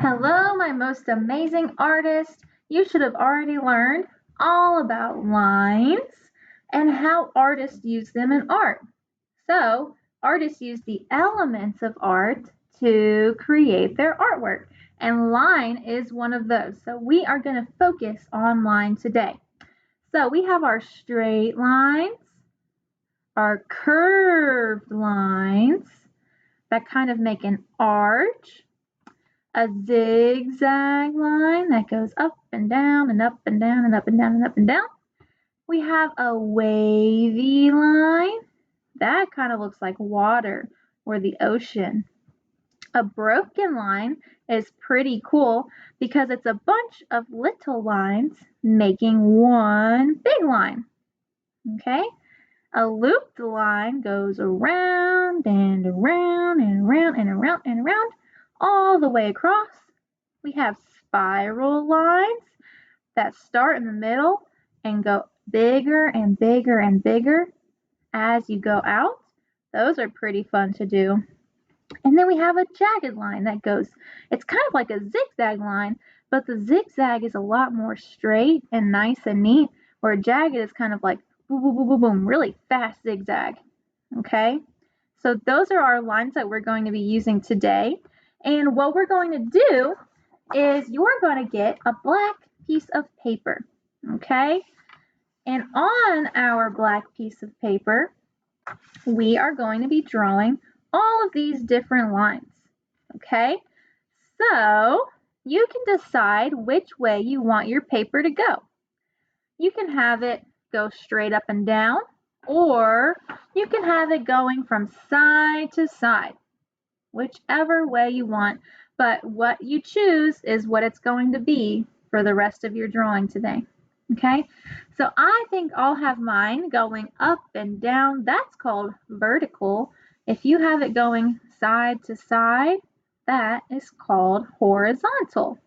Hello, my most amazing artist. You should have already learned all about lines and how artists use them in art. So, artists use the elements of art to create their artwork, and line is one of those. So, we are going to focus on line today. So, we have our straight lines, our curved lines that kind of make an arch, a zigzag line that goes up and down and up and down and up and down and up and down. We have a wavy line. That kind of looks like water or the ocean. A broken line is pretty cool because it's a bunch of little lines making one big line. Okay? A looped line goes around and around and around and around and around all the way across. We have spiral lines that start in the middle and go bigger and bigger and bigger as you go out. Those are pretty fun to do. And then we have a jagged line that goes, it's kind of like a zigzag line, but the zigzag is a lot more straight and nice and neat, where jagged is kind of like boom, boom, boom, boom, boom, really fast zigzag. Okay? So those are our lines that we're going to be using today. And what we're going to do is you're going to get a black piece of paper, okay? And on our black piece of paper, we are going to be drawing all of these different lines, okay? So you can decide which way you want your paper to go. You can have it go straight up and down, or you can have it going from side to side, whichever way you want, but what you choose is what it's going to be for the rest of your drawing today. Okay, so I think I'll have mine going up and down. That's called vertical. If you have it going side to side, that is called horizontal.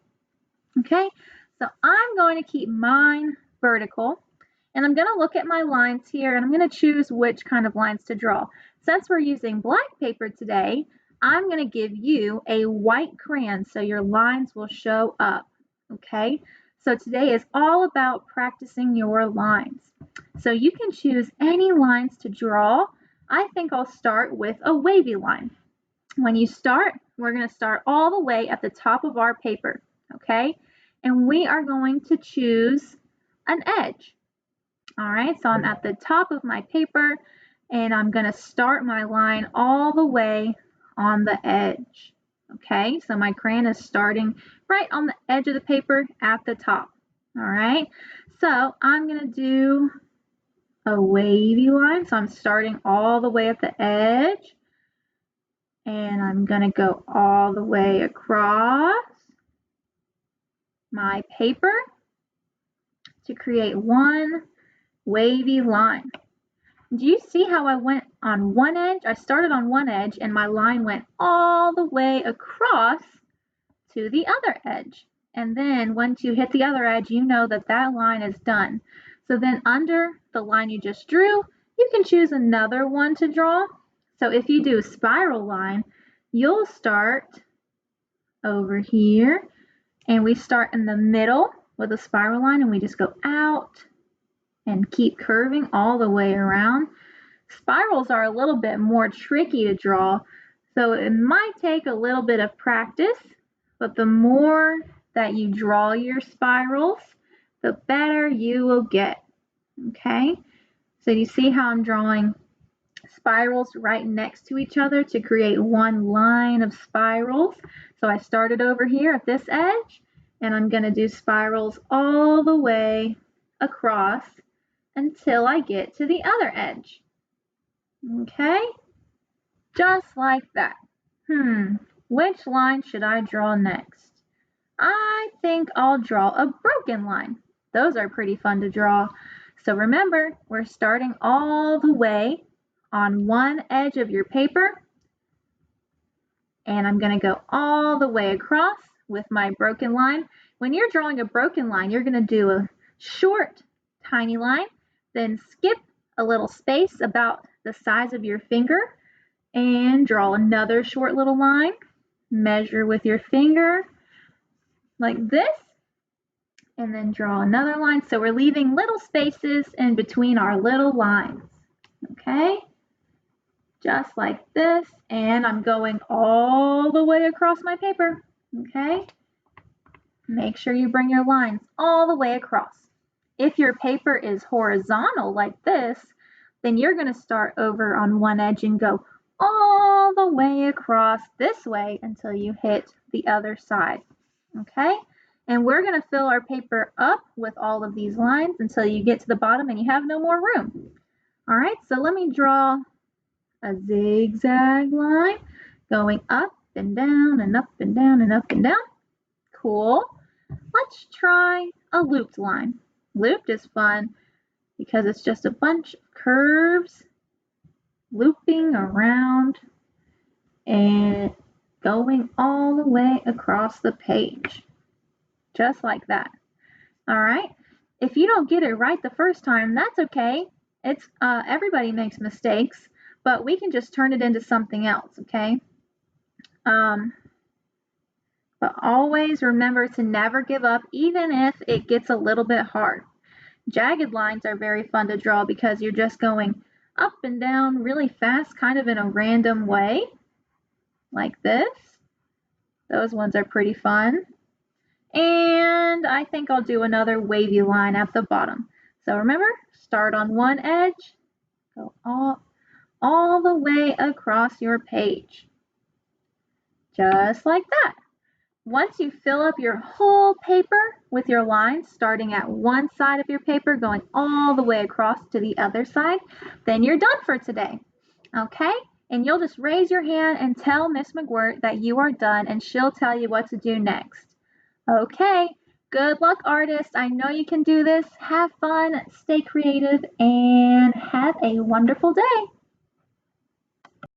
Okay, so I'm going to keep mine vertical. And I'm going to look at my lines here and I'm going to choose which kind of lines to draw. Since we're using black paper today, I'm going to give you a white crayon so your lines will show up. Okay, so today is all about practicing your lines. So you can choose any lines to draw. I think I'll start with a wavy line. When you start, we're going to start all the way at the top of our paper. Okay, and we are going to choose an edge. All right, so I'm at the top of my paper and I'm going to start my line all the way on the edge. Okay, so my crayon is starting right on the edge of the paper at the top. All right, so I'm going to do a wavy line. So I'm starting all the way at the edge and I'm going to go all the way across my paper to create one wavy line. Do you see how I went on one edge? I started on one edge and my line went all the way across to the other edge. And then once you hit the other edge, you know that that line is done. So then under the line you just drew, you can choose another one to draw. So if you do a spiral line, you'll start over here and we start in the middle with a spiral line and we just go out and keep curving all the way around. Spirals are a little bit more tricky to draw, so it might take a little bit of practice, but the more that you draw your spirals, the better you will get. Okay, so you see how I'm drawing spirals right next to each other to create one line of spirals. So I started over here at this edge, and I'm going to do spirals all the way across until I get to the other edge. Okay, just like that. Which line should I draw next? I think I'll draw a broken line. Those are pretty fun to draw. So remember, we're starting all the way on one edge of your paper, and I'm going to go all the way across with my broken line. When you're drawing a broken line, you're going to do a short, tiny line, then skip a little space about the size of your finger and draw another short little line. Measure with your finger, like this, and then draw another line. So we're leaving little spaces in between our little lines, okay? Just like this, and I'm going all the way across my paper, okay? Make sure you bring your lines all the way across. If your paper is horizontal like this, then you're going to start over on one edge and go all the way across this way until you hit the other side, okay? And we're going to fill our paper up with all of these lines until you get to the bottom and you have no more room. All right, so let me draw a zigzag line going up and down and up and down and up and down. Cool. Let's try a looped line. Looped is fun because it's just a bunch of curves looping around and going all the way across the page, just like that. All right. If you don't get it right the first time, that's okay. It's everybody makes mistakes, but we can just turn it into something else, okay? But always remember to never give up, even if it gets a little bit hard. Jagged lines are very fun to draw because you're just going up and down really fast, kind of in a random way, like this. Those ones are pretty fun. And I think I'll do another wavy line at the bottom. So remember, start on one edge, go all the way across your page, just like that. Once you fill up your whole paper with your lines, starting at one side of your paper, going all the way across to the other side, then you're done for today, okay? And you'll just raise your hand and tell Miss McGwirt that you are done, and she'll tell you what to do next. Okay, good luck, artists. I know you can do this. Have fun, stay creative, and have a wonderful day.